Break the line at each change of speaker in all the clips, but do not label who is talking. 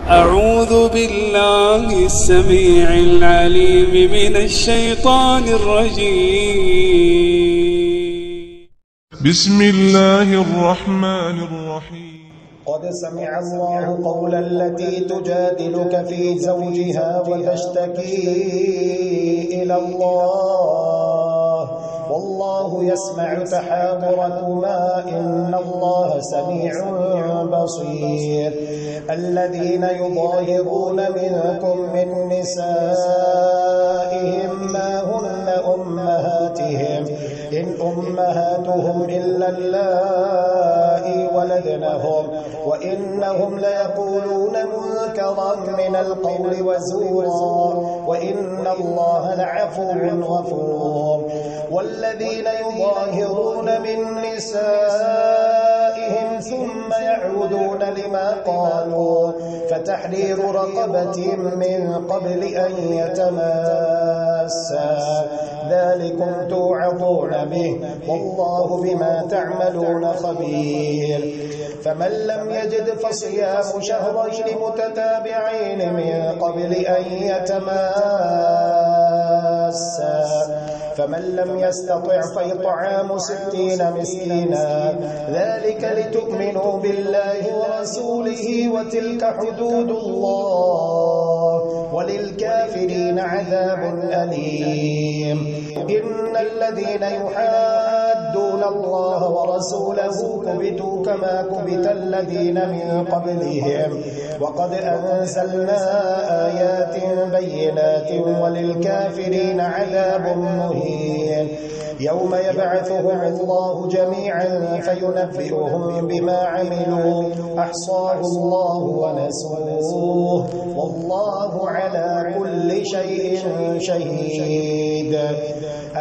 أعوذ بالله السميع العليم من الشيطان الرجيم. بسم الله الرحمن الرحيم.
قد سمع الله قول التي تجادلك في زوجها وتشتكي إلى الله والله يسمع تحاوركما إن الله سميع بصير. الذين يظاهرون منكم من نسائهم ما هن أمهاتهم إن أمهاتهم إلا اللائي ولدنهم وإنهم ليقولون منكرا من القول وزورا وإن الله لعفو غفور. والذين يظاهرون من نسائهم ثم يعودون لما قالوا فتحرير رقبة من قبل أن يتماسا ذلكم توعظون به والله بما تعملون خبير. فمن لم يجد فصيام شهرين متتابعين من قبل أن يتماسا فمن لم يستطع فإطعام 60 مسكينا ذلك لتؤمنوا بالله ورسوله وتلك حدود الله وللكافرين عذاب أليم. إن الذين يحادون الله ورسوله كبتوا كما كبت الذين من قبلهم وقد أنزلنا آيات بينات وللكافرين عذاب مهين. يوم يبعثهم الله جميعا فينبئهم بما عملوا أحصاه الله ونسوه والله على كل شيء شهيد.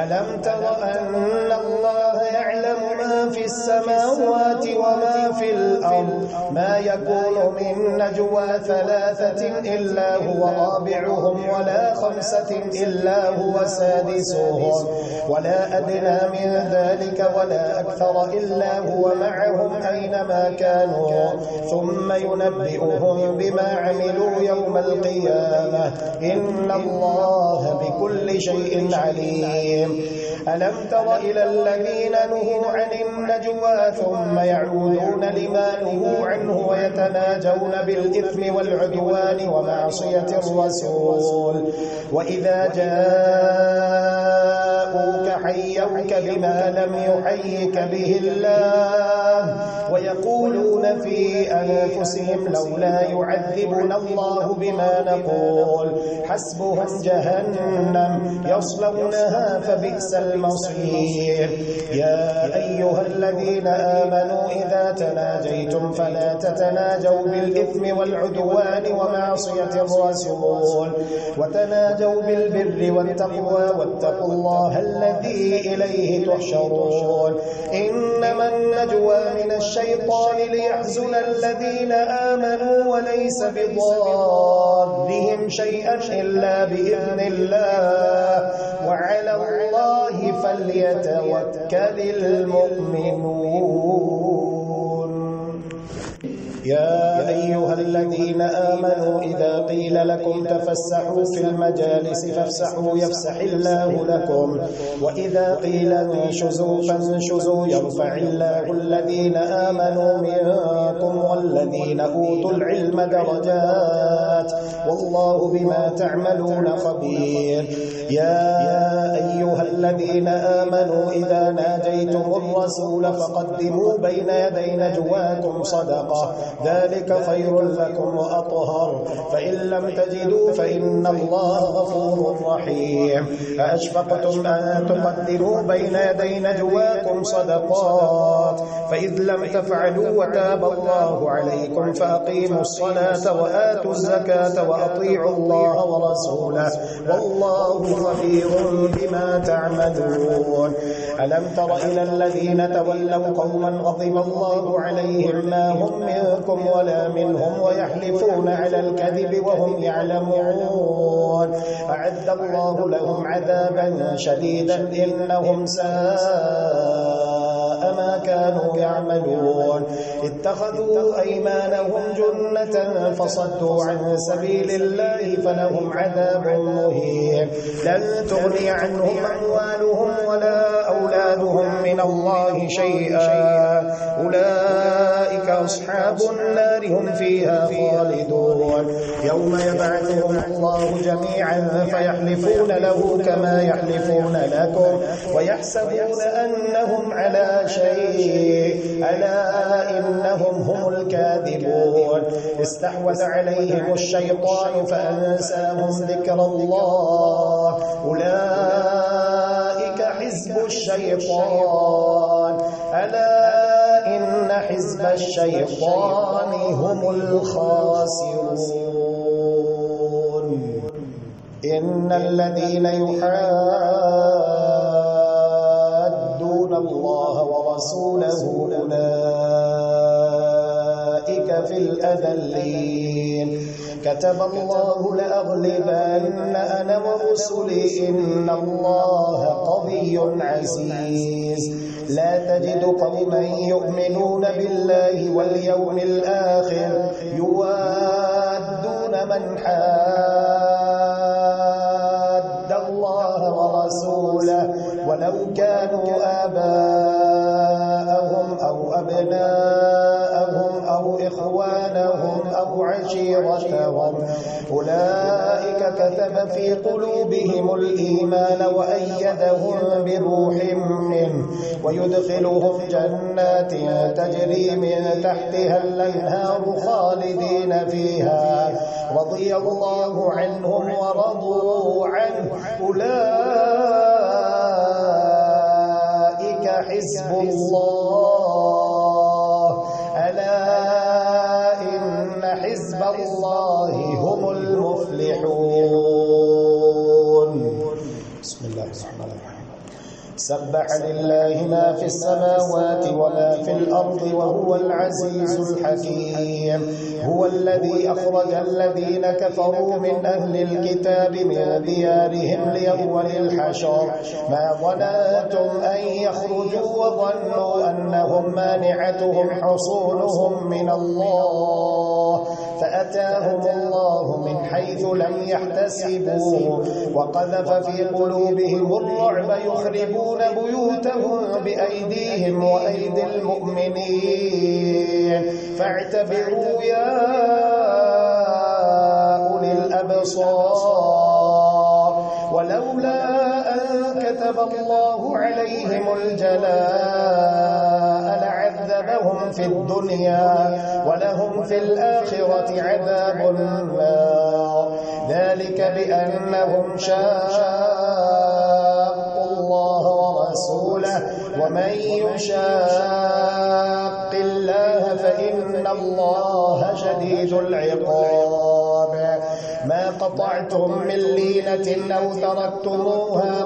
ألم تر أن الله يعلم ما في السماوات وما في الأرض ما يكون من نجوى 3 إلا هو رابعهم ولا 5 إلا هو سادسهم ولا أدنى من ذلك ولا أكثر إلا هو معهم أينما كانوا ثم ينبئهم بما عملوا يوم القيامة إن الله بكل شيء عليم. ألم تر إلى الذين نهوا عن النجوى ثم يعودون لما نهوا عنه ويتناجون بالإثم والعدوان ومعصية الرسول وإذا جاءوك حيوك بما لم يحيك به الله ويقولون في أنفسهم لولا يعذبنا الله بما نقول حسبهم جهنم يصلونها فبئس المصير. يا أيها الذين آمنوا إذا تناجيتم فلا تتناجوا بالإثم والعدوان ومعصية الرسول وتناجوا بالبر والتقوى واتقوا الله الذي إليه تحشرون. إنما النجوى من الشيطان ليحزن الذين آمنوا وليس بضارهم شيئا إلا بإذن الله وعلى الله فليتوكل المؤمنون. يا أيها الذين آمنوا إذا قيل لكم تفسحوا في المجالس فافسحوا يفسح الله لكم وإذا قيل انشزوا فانشزوا يرفع الله الذين آمنوا منكم والذين أوتوا العلم درجات والله بما تعملون خبير. يا أيها الذين آمنوا إذا ناجيتم الرسول فقدموا بين يدي نجواكم صدقة ذلك خير لكم وأطهر فإن لم تجدوا فإن الله غفور رحيم. أأشفقتم أن تقدموا بين يدي نجواكم صدقات فإذ لم تفعلوا وتاب الله عليكم فأقيموا الصلاة وآتوا الزكاة وأطيعوا الله ورسوله والله خبير بما تعملون. ألم تر إلى الذين تولوا قوما غضب الله عليهم ما هم منكم ولا منهم ويحلفون على الكذب وهم يعلمون أعد الله لهم عذابا شديدا إنهم ساء ما كانوا يعملون اتخذوا أيمانهم جنة فصدوا عن سبيل الله فلهم عذاب مهين لن تغني عنهم أموالهم ولا أولادهم من الله شيئا أولئك أصحاب النار هم فيها خالدون يوم يبعثهم الله جميعا فيحلفون له كما يحلفون لكم ويحسبون أنهم على شيء ألا إنهم هم الكاذبون استحوذ عليهم الشيطان فأنساهم ذكر الله أولئك حزب الشيطان ألا إن حزب الشيطان هم الخاسرون إن الذين يحادون الله ورسوله أولئك في الأذلين كتب الله لأغلبن أنا ورسلي إن الله قوي عزيز لا تجد قوما يؤمنون بالله واليوم الآخر يوادون من حاد الله ورسوله ولو كانوا آباءهم أو أبناءهم أو إخوانهم أو عشيرتهم أولئك كتب في قلوبهم الإيمان وأيدهم بروح منه ويدخلهم جنات تجري من تحتها الأنهار خالدين فيها رضي الله عنهم ورضوا عنه أولئك حزب الله ألا إن حزب الله هم المفلحون بسم الله الرحمن الرحيم سبح لله ما في السماوات وما في الأرض وهو العزيز الحكيم هو الذي أخرج الذين كفروا من أهل الكتاب من ديارهم ليوم الحشر ما ظننتم أن يخرجوا وظنوا أنهم مانعتهم حصونهم من الله فأتاهم الله من حيث لم يحتسبوا وقذف في قلوبهم الرعب يخربون بيوتهم بأيديهم وأيدي المؤمنين فاعتبروا يا أولي الأبصار ولولا أن كتب الله عليهم الجلاء لعذبهم في الدنيا ولهم في الآخرة عذاب النار ذلك بأنهم شاقوا الله ورسوله ومن يشاق الله فإن الله شديد العقاب ما قطعتم من لينة أو تركتموها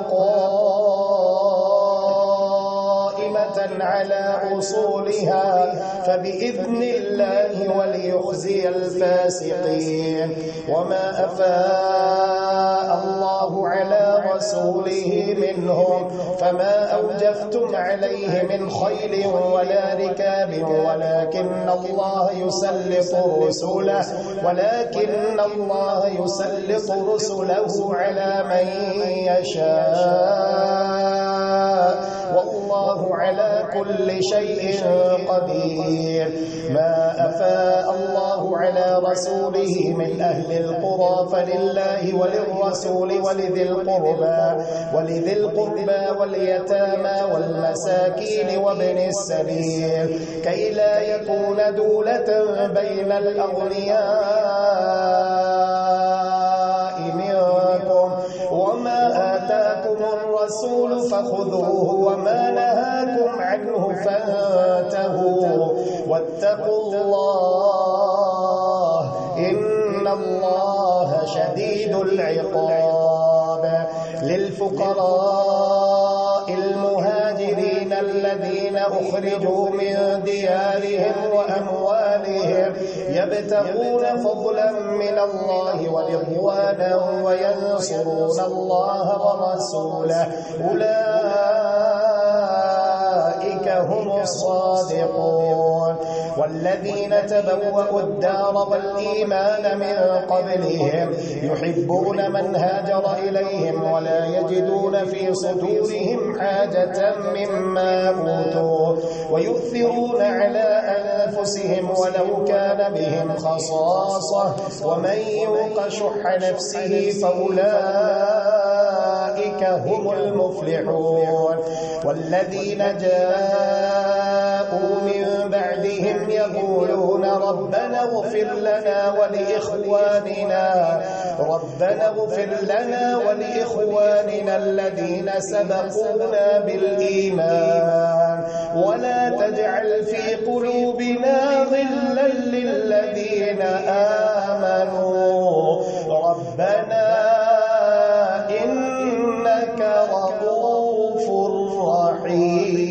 قائمة على أصولها فبإذن الله وليخزي الفاسقين وما أفاء الله على رسوله منهم فما أوجفتم عليه من خيل ولا ركاب ولكن الله يسلط رسله على من يشاء والله على كل شيء قدير ما أفاء الله على رسوله من أهل القرى فلله وللرسول ولذي القربى واليتامى والمساكين وابن السبيل كي لا يكون دولة بين الأغنياء منكم وما آتاكم الرسول فخذوه وما نهاكم عنه فانتهوا واتقوا الله إن الله شديد العقاب للفقراء المهاجرين الذين أخرجوا من ديارهم وأموالهم يبتغون فضلا من الله ورضوانا وينصرون الله ورسوله أولئك أولئك هم الصادقون. والذين تبوأوا الدار والإيمان من قبلهم يحبون من هاجر إليهم ولا يجدون في صدورهم حاجة مما أوتوا ويؤثرون على أنفسهم ولو كان بهم خصاصة ومن يوق شح نفسه فأولئك هم المفلحون. والذين جاءوا من بعدهم يقولون ربنا اغفر لنا ولإخواننا الذين سبقونا بالإيمان ولا تجعل في قلوبنا غلا للذين آمنوا ربنا إنك رؤوف رحيم.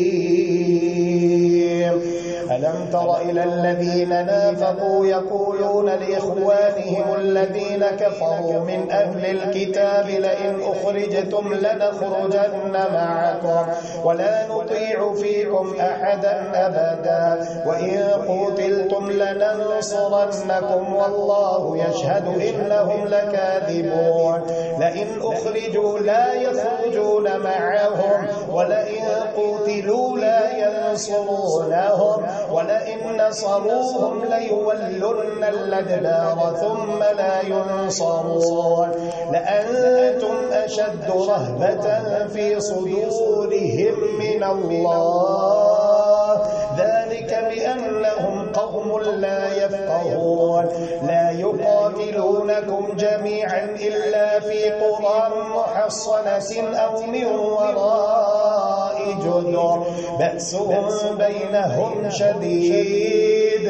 ألم تر إلى الذين نافقوا يقولون لإخوانهم الذين كفروا من أهل الكتاب لئن أخرجتم لنخرجن معكم ولا نطيع فيكم أحدا أبدا وإن قتلتم لننصرنكم والله يشهد إنهم لكاذبون. لئن أخرجوا لا يخرجون معهم ولئن قتلوا لا ينصرونهم ولئن نصروهم ليولن الأدبار ثم لا ينصرون. لأنتم أشد رهبة في صدورهم من الله ذلك بأنهم قوم لا يفقهون. لا يقاتلونكم جميعا إلا في قرى محصنة أو من وراء جدر بأسهم بينهم شديد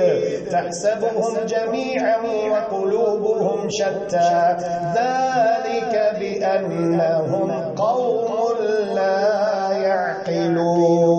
تحسبهم جميعا وقلوبهم شتى ذلك بأنهم قوم لا يعقلون.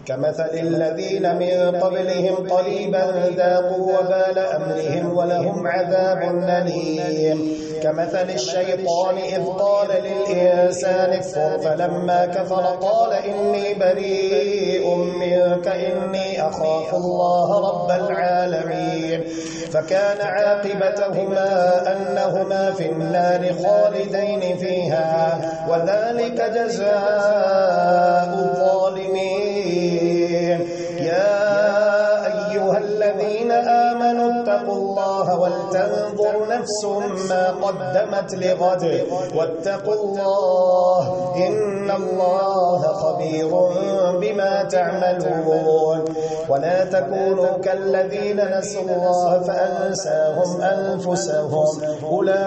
كمثل الذين من قبلهم قريبا ذاقوا وبال أمرهم ولهم عذاب أليم. كمثل الشيطان إذ قال للإنسان اكفر فلما كفر قال إني بريء منك إني أخاف الله رب العالمين. فكان عاقبتهما أنهما في النار خالدين فيها وذلك جزاء الظالمين. يا أيها الذين آمنوا اتقوا الله ولتنظر نفس ما قدمت لغد واتقوا الله إن الله خبير بما تعملون. ولا تكونوا كالذين نسوا الله فأنساهم أنفسهم أولئك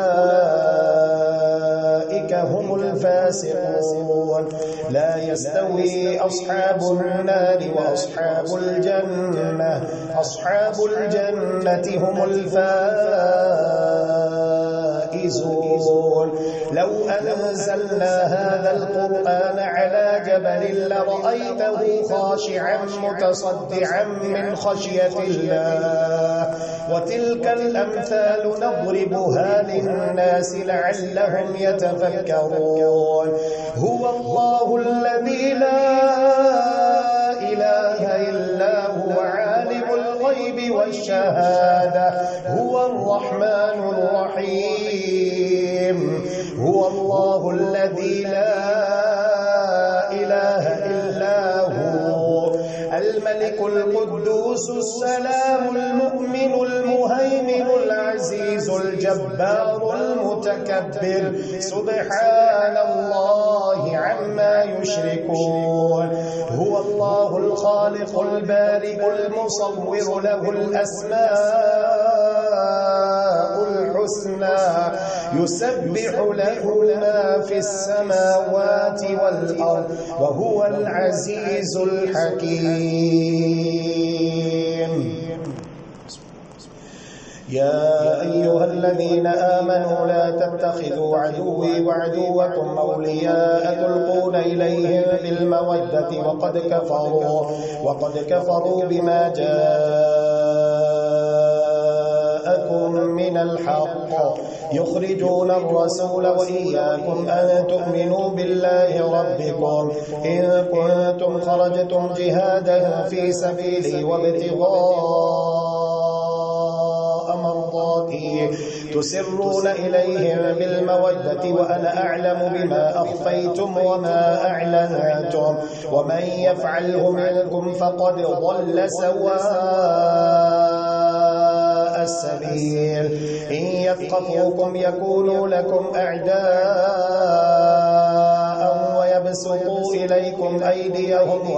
هم الفاسقون. لا يستوي أصحاب النار وأصحاب الجنة أصحاب الجنة هم الفائزون. لو أنزلنا هذا القرآن على جبل لرأيته خاشعا متصدعا من خشية الله وتلك الأمثال نضربها للناس لعلهم يتفكرون. هو الله الذي لا إله إلا هو عالم الغيب والشهادة هو الرحمن الرحيم. هو الله الذي لا إله إلا هو الملك القدوس السلام المؤمن المهيمن العزيز الجبار المتكبر سبحان الله عما يشركون. هو الله الخالق البارئ المصور له الأسماء الحسنى يسبح له ما في السماوات والأرض وهو العزيز الحكيم. يا أيها الذين آمنوا لا تتخذوا عدوي وعدوكم أولياء تلقون إليهم بالمودة وقد كفروا بما جاءكم من الحق يخرجون الرسول وإياكم أن تؤمنوا بالله ربكم إن كنتم خرجتم جهادا في سبيلي وابتغاء مرضاتي تسرون إليهم بالمودة وأنا أعلم بما أخفيتم وما أعلنتم ومن يفعله منكم فقد ضل سواء السبيل إن يثقفوكم يكونوا لكم أعداء ويبسطوا إليكم أيديهم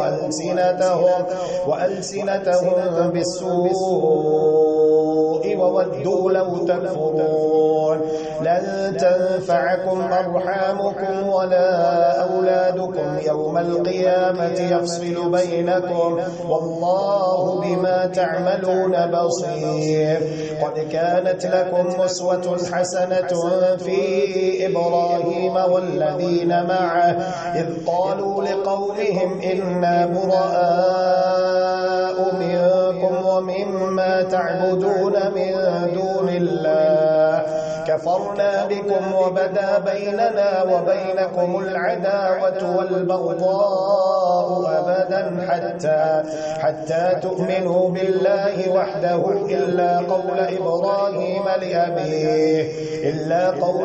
وألسنتهم بالسوء وودوا لو تكفرون لن تنفعكم أرحامكم ولا أولادكم يوم القيامة يفصل بينكم والله بما تعملون بصير قد كانت لكم أسوة حسنة في إبراهيم والذين معه إذ قالوا لقومهم إنا براء منكم ومما تعبدون من دون الله كفرنا بكم وبدا بيننا وبينكم العداوة والبغضاء أبدا حتى تؤمنوا بالله وحده إلا قول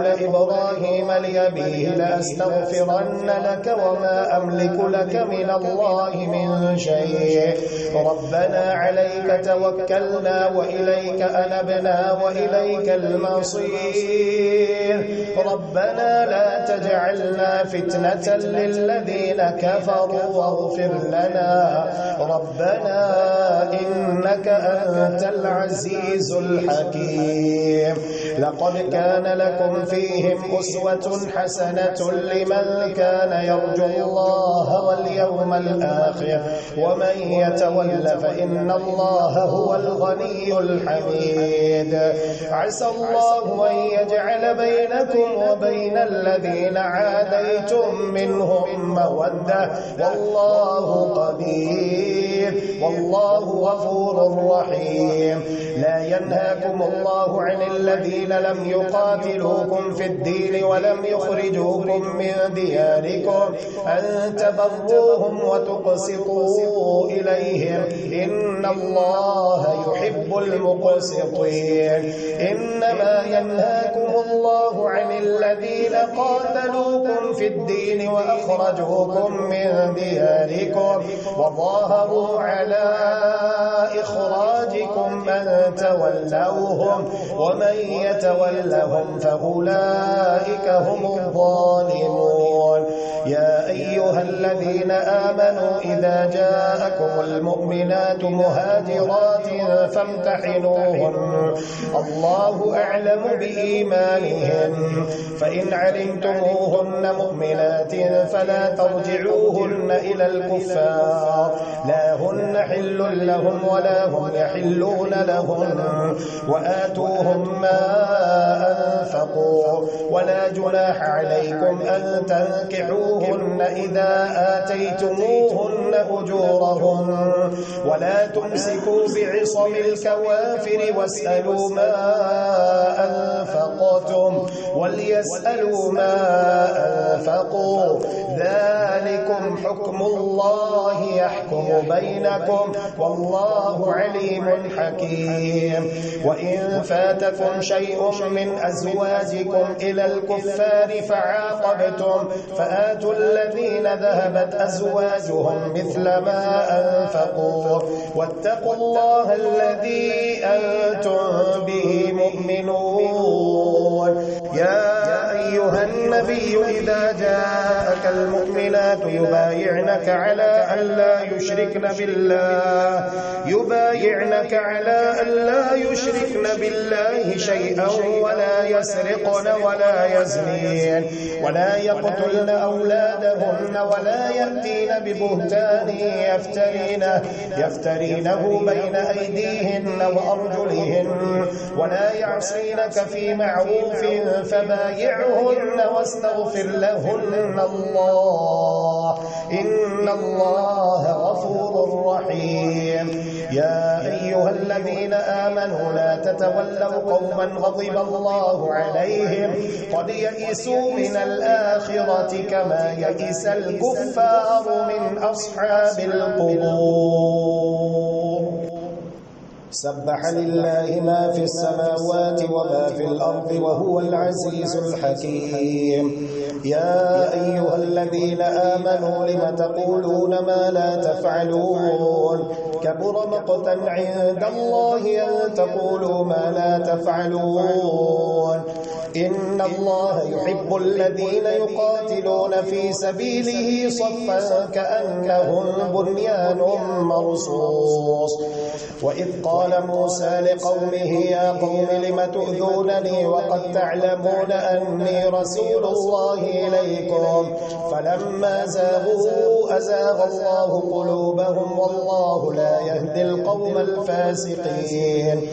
إبراهيم لأبيه لأستغفرن لك وما أملك لك من الله من شيء ربنا عليك توكلنا وإليك أنبنا وإليك المصير ربنا لا تجعلنا فتنة للذين كفروا واغفر لنا ربنا إنك أنت العزيز الحكيم لقد كان لكم فيهم أسوة حسنة لمن كان يرجو الله واليوم الآخر ومن يتول فإن الله هو الغني الحميد عسى الله أن يجعل بينكم وبين الذين عاديتم منهم مودة والله قدير والله غفور رحيم لا ينهاكم الله عن الذين لم يقاتلوكم في الدين ولم يخرجوكم من دياركم أن تبروهم وتقسطوا إليهم إن الله يحب المقسطين إنما ينهاكم الله عن الذين قاتلوكم في الدين وأخرجوكم من دياركم وظاهروا على إخراجكم أن تولوهم ومن يتولهم فأولئك هم الظالمون يا أيها الذين آمنوا إذا جاءكم المؤمنات مهاجرات فامتحنوهن الله أعلم بإيمانهن فإن علمتموهن مؤمنات فلا ترجعوهن إلى الكفار لا هن حل لهم ولا هم يحلون لهن وآتوهم ما أنفقوا ولا جناح عليكم أن تنكحوهن إذا آتيتموهن أجورهن ولا تمسكوا بعصم الكوافر واسألوا ما أنفقتم وليسألوا ما أنفقوا ذلكم حكم الله يحكم بينكم والله عليم حكيم وإن فاتكم شيء من أزواجكم إلى الكفار فعاقبتم فآتوا الذين ذهبت أزواجهم مثل ما أنفقوا واتقوا الله الذي أنتم به مؤمنون يا أيها النبي إذا جاءك المؤمنات يبايعنك على أن لا يشركن بالله شيئا ولا يسرقن ولا يزنين ولا يقتلن أولادهن ولا يأتين ببهتان يفترينه بين أيديهن وأرجلهن ولا يعصينك في معروف فبايعهن واستغفر لهن الله إن الله غفور رحيم. يا أيها الذين آمنوا لا تتولوا قوما غضب الله عليهم قد يئسوا من الآخرة كما يئس الكفار من أصحاب القبور. سبح لله ما في السماوات وما في الأرض وهو العزيز الحكيم. يا أيها الذين آمنوا لم تقولون ما لا تفعلون كبر مقتا عند الله أن تقولوا ما لا تفعلون. إن الله يحب الذين يقاتلون في سبيله صفا كأنهم بنيان مرصوص. وإذ قال موسى لقومه يا قوم لم تؤذونني وقد تعلمون أني رسول الله إليكم فلما زاغوا أزاغ الله قلوبهم والله لا يهدي القوم الفاسقين.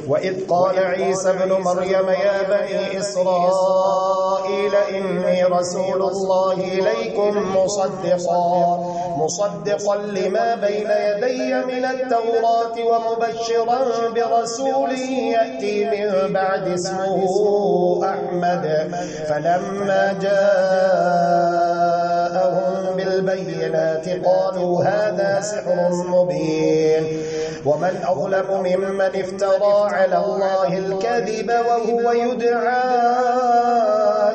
وإذ قال عيسى ابن مريم يا بني إسرائيل إني رسول الله إليكم مصدقا لما بين يدي من التوراة ومبشرا برسول يأتي من بعد اسمه أحمد. فلما جاءهم بالبينات قالوا هذا سحر مبين. ومن أظلم ممن افترى على الله الكذب وهو يدعى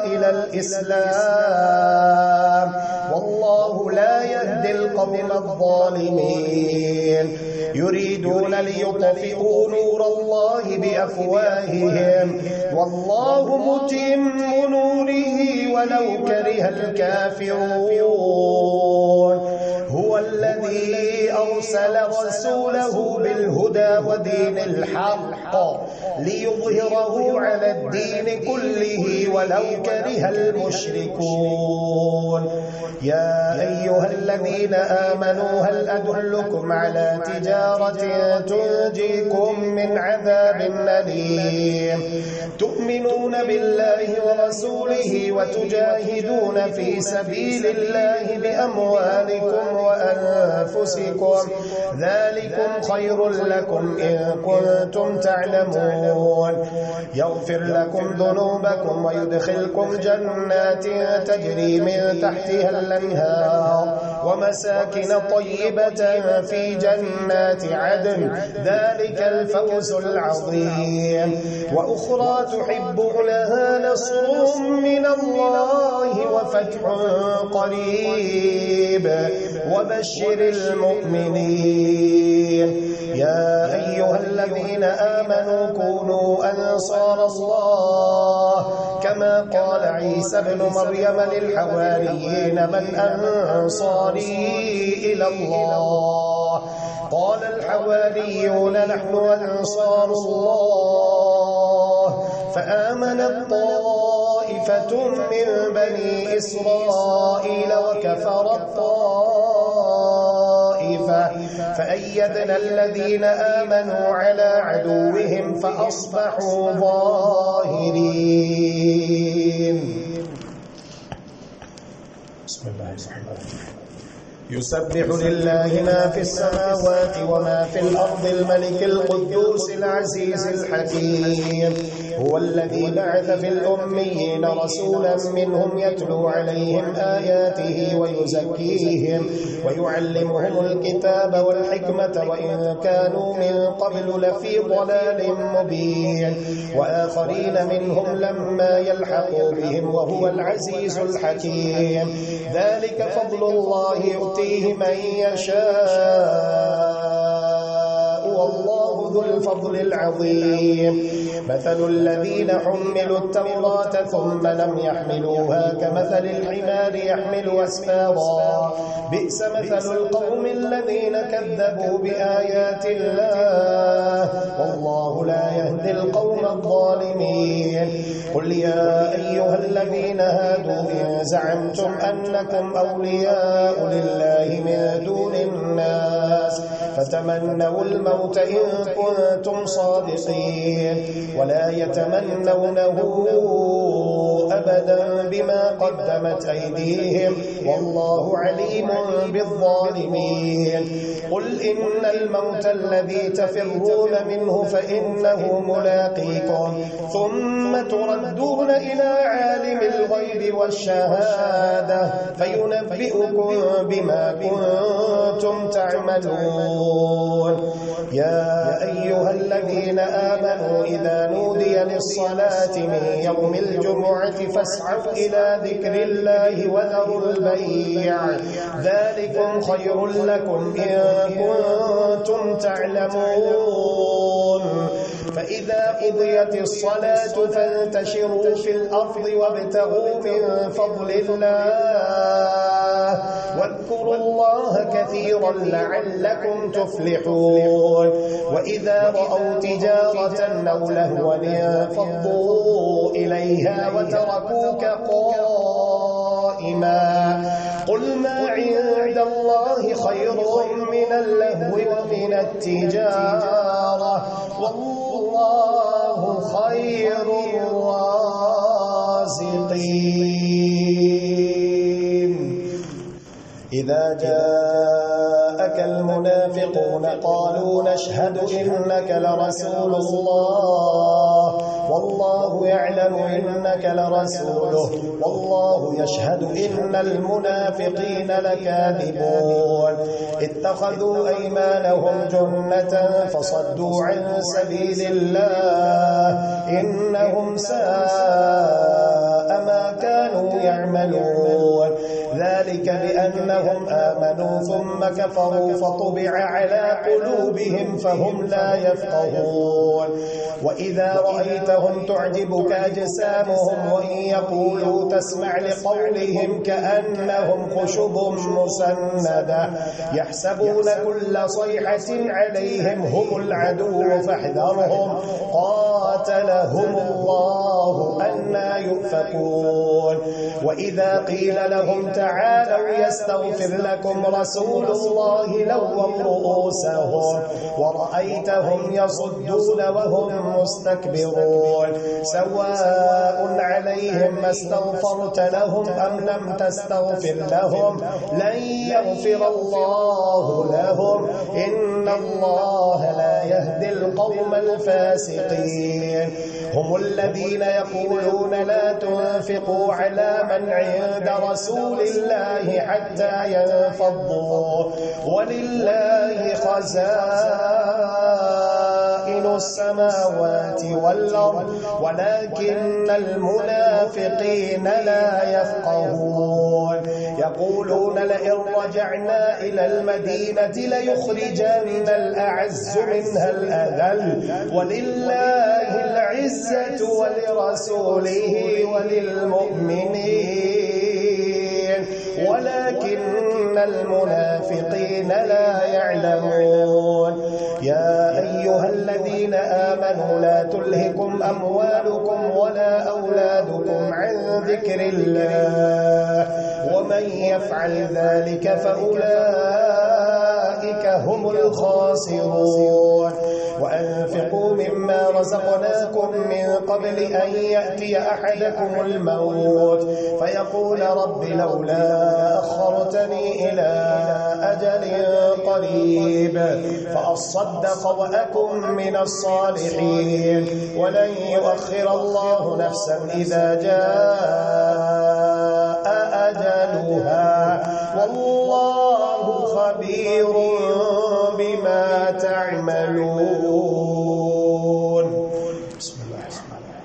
إلى الإسلام والله لا يهدي القوم الظالمين. يريدون ليطفئوا نور الله بأفواههم والله متم نوره ولو كره الكافرون. هو الذي أرسل رسوله بالهدى ودين الحق ليظهره على الدين كله ولو كره المشركون. يا أيها الذين آمنوا هل أدلكم على تجارة تنجيكم من عذاب أليم تؤمنون بالله ورسوله وتجاهدون في سبيل الله بأموالكم وأنفسكم ذلكم خير لكم إن كنتم تعلمون. يغفر لكم ذنوبكم ويدخلكم جنات تجري من تحتها الأنهار ومساكن طيبة في جنات عدن ذلك الفوز العظيم. وأخرى تحبونها نصر من الله وفتح قريب وبشر المؤمنين. يا أيها الذين آمنوا كونوا أنصار الله كما قال عيسى ابن مريم للحواريين من أنصاري إلى الله قال الحواريون نحن أنصار الله. فآمنت طائفة من بني إسرائيل وكفرت طائفة فأيدنا الذين آمنوا على عدوهم فأصبحوا ظاهرين. بسم الله الرحمن الرحيم. يسبح لله ما في السماوات وما في الأرض الملك القدوس العزيز الحكيم. هو الذي بعث في الأميين رسولا منهم يتلو عليهم آياته ويزكيهم ويعلمهم الكتاب والحكمة وإن كانوا من قبل لفي ضلال مبين وآخرين منهم لما يلحقوا بهم وهو العزيز الحكيم. ذلك فضل الله يؤتيه من يشاء والله ذو الفضل العظيم. مثل الذين حملوا التوراة ثم لم يحملوها كمثل الحمار يحمل أسفارا بئس مثل القوم الذين كذبوا بآيات الله والله لا يهدي القوم الظالمين. قل يا أيها الذين هادوا إن زعمتم أنكم أولياء لله من دون الناس فتمنوا الموت إن كنتم صادقين ولا يتمنونه أبدا بما قدمت أيديهم والله عليم بالظالمين. قل إن الموت الذي تفرون منه فإنه ملاقيكم ثم تردون إلى عالم الغيب والشهادة فينبئكم بما كنتم تعملون. يا أيها الذين آمنوا إذا نودي للصلاة من يوم الجمعة فاسعوا إلى ذكر الله وذروا البيع ذلكم خير لكم إن كنتم تعلمون. فإذا قضيت الصلاة فانتشروا في الأرض وابتغوا من فضل الله واذكروا الله كثيرا لعلكم تفلحون. وإذا رأوا تجارة أو لهوا انفضوا إليها وتركوك قائما قل ما عند الله خير من اللهو ومن التجارة والله خير الرازقين. إذا جاءك المنافقون قالوا نشهد إنك لرسول الله والله يعلم إنك لرسوله والله يشهد إن المنافقين لكاذبون. اتخذوا أيمانهم جنة فصدوا عن سبيل الله إنهم ساء ما كانوا يعملون. ذلك بأنهم آمنوا ثم كفروا فطبع على قلوبهم فهم لا يفقهون. وإذا رأيتهم تعجبك أجسامهم وإن يقولوا تسمع لقولهم كأنهم خشب مسندة يحسبون كل صيحة عليهم هم العدو فاحذرهم قاتلهم الله أنى يؤفكون. وإذا قيل لهم تعالوا يستغفر لكم رسول الله لووا رؤوسهم ورأيتهم يصدون وهم مستكبرون. سواء عليهم ما استغفرت لهم أم لم تستغفر لهم لن يغفر الله لهم إن الله لا يهدي القوم الفاسقين. هم الذين يقولون لا تنفقوا على من عند رسول الله حتى ينفضوا ولله خزائن السماوات والأرض ولكن المنافقين لا يفقهون. يقولون لئن رجعنا إلى المدينة ليخرجن الأعز منها الأذل ولله العزة ولرسوله وللمؤمنين ولكن المنافقين لا يعلمون. يا أيها الذين آمنوا لا تلهكم أموالكم ولا أولادكم عن ذكر الله ومن يفعل ذلك فأولئك هم الخاسرون. وأنفقوا مما رزقناكم من قبل أن يأتي أحدكم الموت فيقول رب لولا أخرتني إلى أجل قريب فأصدق وأكن من الصالحين ولن يؤخر الله نفسا إذا جاء أجلها والله خبير بما تعملون. بسم الله الرحمن الرحيم.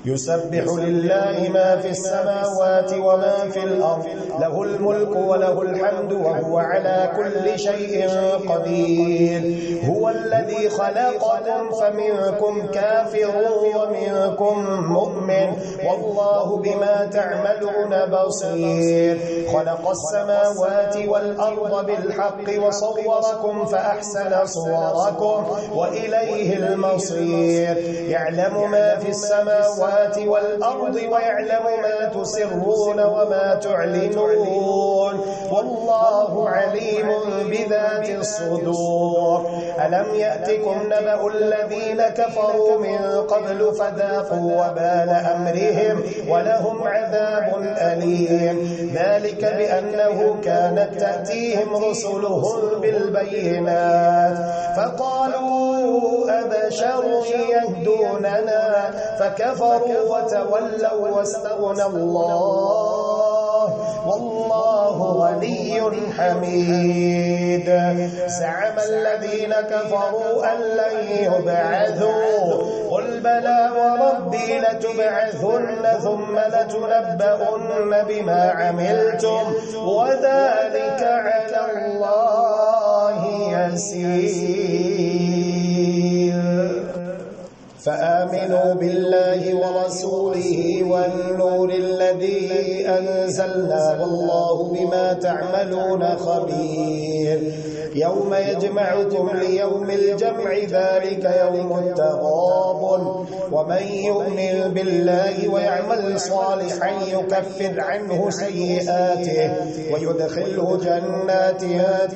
يسبح لله ما في السماوات وما في الأرض له الملك وله الحمد وهو على كل شيء قدير. هو الذي خلقكم فمنكم كافر ومنكم مؤمن والله بما تعملون بصير. خلق السماوات والأرض بالحق وصوركم فأحسن صوركم وإليه المصير. يعلم ما في السماوات والأرض ويعلم ما تسرون وما تعلنون والله عليم بذات الصدور. ألم يأتكم نبأ الذين كفروا من قبل فذاقوا فذاقوا وبال أمرهم ولهم عذاب أليم. ذلك بأنه كانت تأتيهم رسلهم بالبينات فقالوا أبشر يهدوننا فكفروا وتولوا واستغنى الله والله غني حميد. زعم الذين كفروا أن لن يبعثوا قل بلى وربي لتبعثن ثم لتنبؤن بما عملتم وذلك على الله يسير. فآمنوا بالله ورسوله والنور الذي أنزلنا والله بما تعملون خبير. يوم يجمعكم ليوم الجمع ذلك يوم التغابن ومن يؤمن بالله ويعمل صالحا يكفر عنه سيئاته ويدخله جنات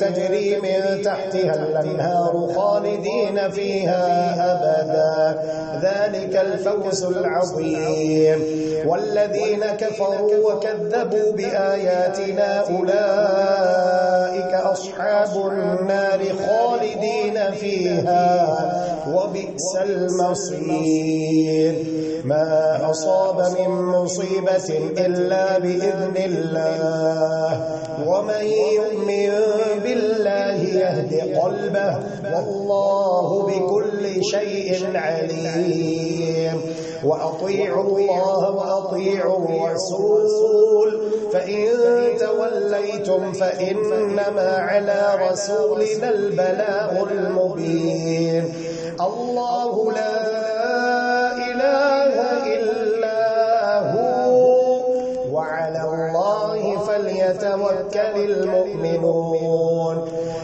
تجري من تحتها الأنهار خالدين فيها أبدا ذلك الفوز العظيم. والذين كفروا وكذبوا بآياتنا أولئك أصحاب النار خالدين فيها وبئس المصير. ما أصاب من مصيبة إلا بإذن الله ومن يؤمن بالله يهد قلبه والله بكل شيء عليم. وأطيعوا الله وأطيعوا الرسول فإن توليتم فإنما على رسولنا البلاغ المبين. الله لا إله إلا هو وعلى الله فليتوكل المؤمنون.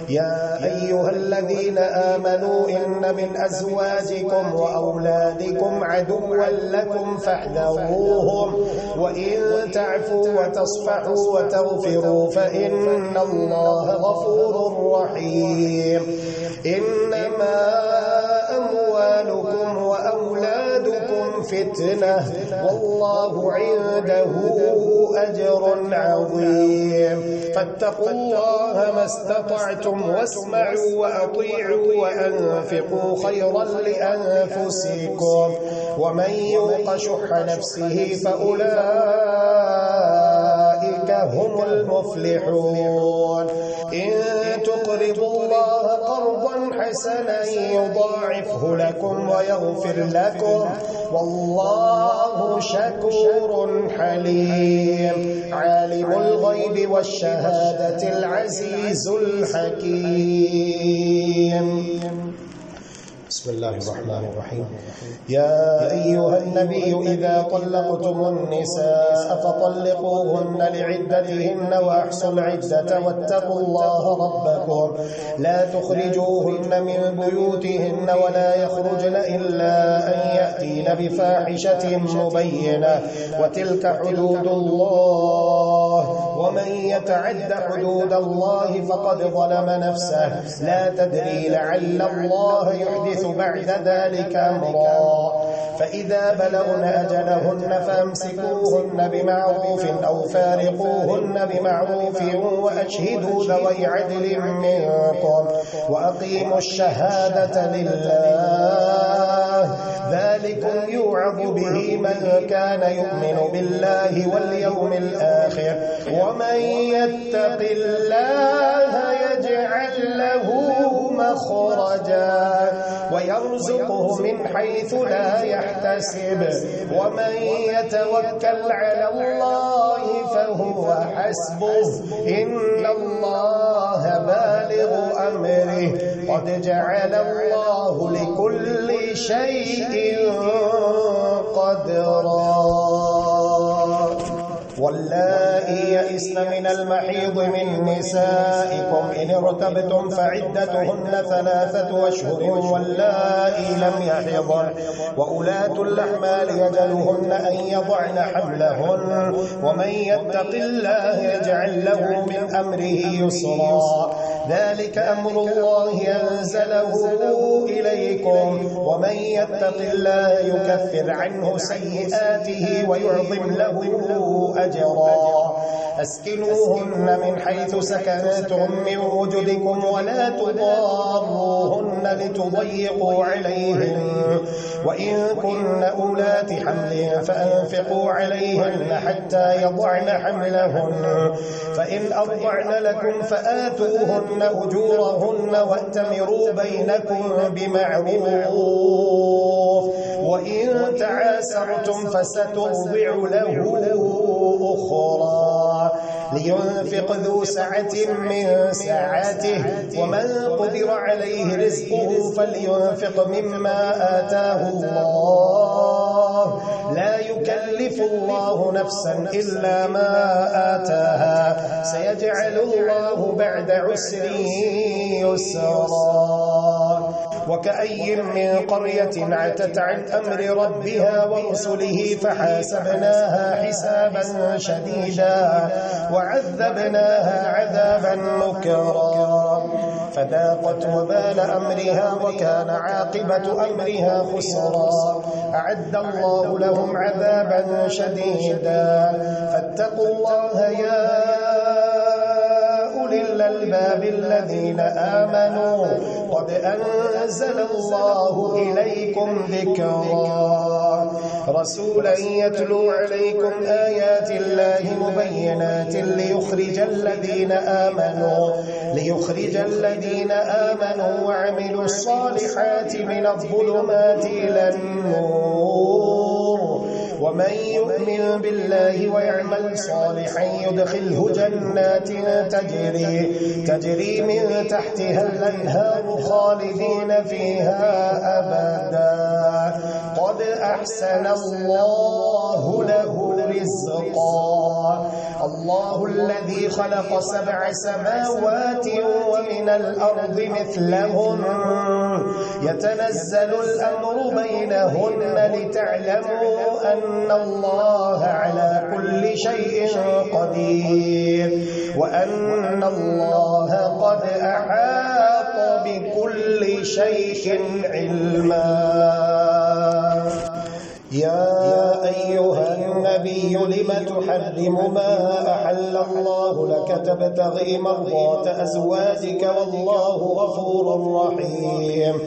يا أيها الذين آمنوا إن من أزواجكم وأولادكم عدوا لكم فاحذروهم وإن تعفوا وتصفحوا وتغفروا فإن الله غفور رحيم. إنما أموالكم وأولادكم فتنة والله عنده أجر عظيم. فاتقوا الله ما استطعتم واسمعوا وأطيعوا وأنفقوا خيرا لأنفسكم ومن يوق شح نفسه فأولئك هم المفلحون. إن تقرضوا الله قرضا حسنا يضاعفه لكم ويغفر لكم والله شكور حليم. عالم الغيب والشهادة العزيز الحكيم. بسم الله الرحمن الرحيم. يا أيها النبي إذا طلقتم النساء فطلقوهن لعدتهن وأحصوا العدة واتقوا الله ربكم لا تخرجوهن من بيوتهن ولا يخرجن إلا أن يأتين بفاحشة مبينة وتلك حدود الله ومن يتعد حدود الله فقد ظلم نفسه لا تدري لعل الله يحدث بعد ذلك أمرا. فإذا بلغن أجلهن فامسكوهن بمعروف أو فارقوهن بمعروف وأشهدوا ذوي عدل منكم وأقيموا الشهادة لله ذلكم يوعظ به من كان يؤمن بالله واليوم الآخر ومن يتق الله يجعل له مخرجا ويرزقه من حيث لا يحتسب ومن يتوكل على الله فهو حسبه إن الله بالغ أمره قد جعل الله لكل شيء قدرا. واللائي يئسن من المحيض من نسائكم إن ارتبتم فعدتهن 3 أشهر واللائي لم يحضن وأولاة الأحمال يجلهن أن يضعن حملهن ومن يتق الله يجعل له من أمره يسرا ذلك أمر الله أنزله إليكم ومن يتق الله يكفر عنه سيئاته ويعظم له أجرا أسكنوهن من حيث سكنتم من وجدكم ولا تضاروهن لتضيقوا عليهن وإن كن أولات حمل فأنفقوا عليهن حتى يضعن حملهن فإن أرضعن لكم فآتوهن أجورهن وأتمروا بينكم بمعروف وإن تعاسرتم فسترضع له أخرى لينفق ذو سعة من سعته ومن قدر عليه رزقه فلينفق مما آتاه الله لا يكلف الله نفسا إلا ما آتاها سيجعل الله بعد عسر يسرا وكأي من قرية عتت عن أمر ربها ورسله فحاسبناها حسابا شديدا وعذبناها عذابا نكرا فذاقت وبال أمرها وكان عاقبة أمرها خسرا أعد الله لهم عذابا شديدا فاتقوا الله يا أولي الألباب الذين آمنوا قد أنزل الله إليكم ذكرا رسولا يتلو عليكم آيات الله مبينات ليخرج الذين آمنوا وعملوا الصالحات من الظلمات إلى النور ومن يؤمن بالله ويعمل صالحا يدخله جنات تجري من تحتها الأنهار خالدين فيها أبدا قد أحسن الله له رزقا الله الذي خلق 7 سماوات ومن الأرض مثلهن يتنزل الأمر بينهن لتعلموا أن الله على كل شيء قدير وأن الله قد أحاط بكل شيء علما يا أيها النبي لم تحرم ما أحل الله لك تبتغي مرضات أزواجك والله غفور رحيم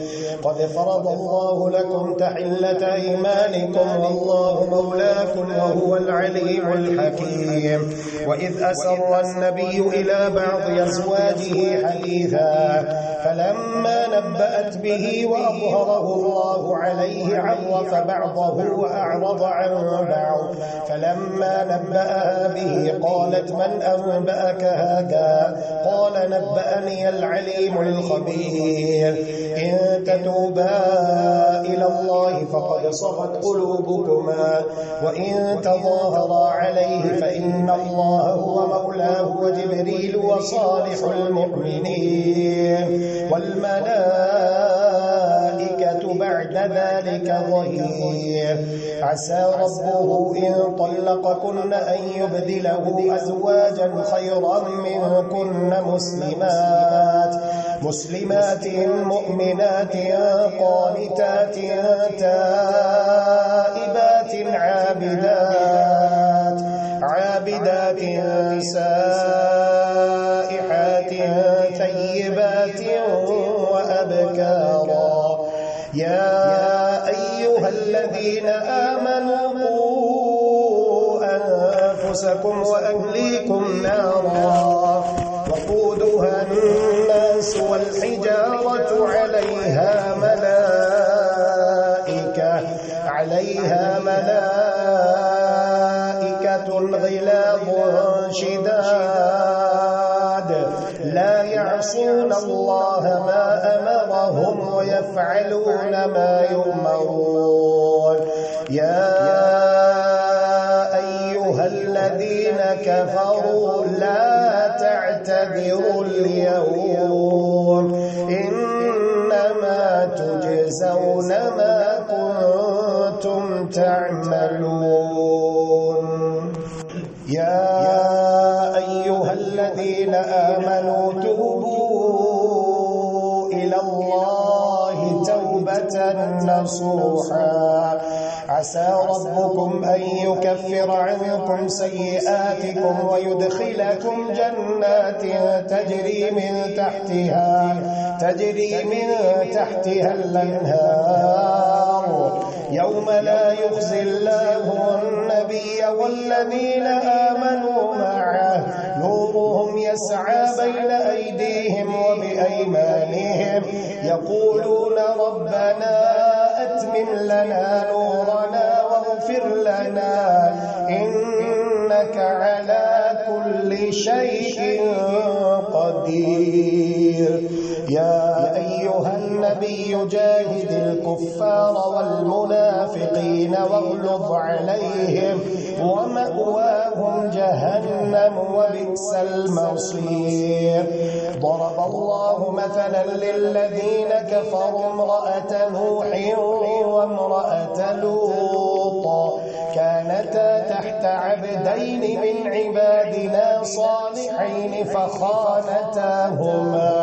قد فرض الله لكم تحلة أيمانكم والله مولاكم وهو العليم الحكيم وإذ أسر النبي إلى بعض أزواجه حديثا فلما نبأت به وأظهره الله عليه عرف بعضه وأعرض عن بعض فلما نبأها به قالت من أنبأك هذا قال نبأني العليم الخبير إن تتوبا إلى الله فقد صغت قلوبكما وإن تظاهرا عليه فإن الله هو مولاه وجبريل وصالح المؤمنين والملائكة بعد ذلك ظهير عسى ربه إن طلقكن أن يبدله أزواجا خيرا منكن مسلمات مؤمنات قانتات تائبات عابدات سائحات ثيبات وأبكارا يا أيها الذين آمنوا قوا أنفسكم وأهليكم نارا وقودها الناس والحجارة عليها ملائكة غلاظ شداد لا يعصون الله ما أمرهم ويفعلون ما يؤمرون يا أيها الذين كفروا لا تعتذروا اليوم إنما تجزون ما كنتم تعملون يا أيها الذين آمنوا توبوا نصوحا. عسى ربكم أن يكفر عنكم سيئاتكم ويدخلكم جنات تجري من تحتها الأنهار يوم لا يخزي الله النبي والذين آمنوا معه نورهم يسعى بين أيديهم وبأيمانهم يقولون ربنا أتمم لنا نورنا واغفر لنا إنك على كل شيء قدير. يا أيها النبي جاهد الكفار والمنافقين واغلظ عليهم ومأواهم جهنم وبئس المصير. ضرب الله مثلا للذين كفروا امرأة نوح وامرأة لوط كانتا تحت عبدين من عبادنا صالحين فخانتاهما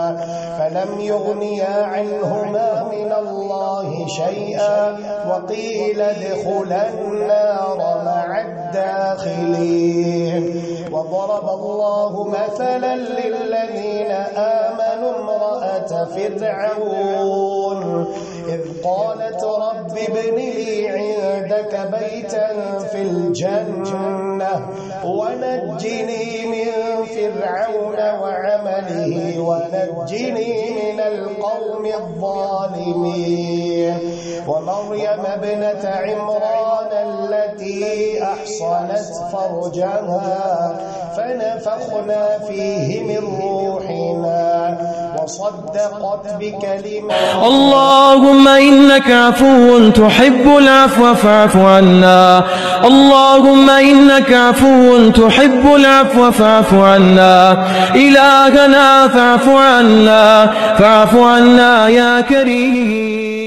فلم يغنيا عنهما من الله شيئا وقيل ادخلا النار مع الداخلين. وضرب الله مثلا للذين آمنوا امرأة فرعون إذ قالت رب ابن لي عندك بيتا في الجنة ونجني من فرعون وعمله ونجني من القوم الظالمين. ومريم ابنة عمران التي أحصنت فرجها فنفخنا فيه من روحنا وصدقت بكلمات.
اللهم إنك عفو تحب العفو فاعف عنا. اللهم إنك عفو تحب العفو فاعف عنا. إلهنا فاعف عنا يا كريم.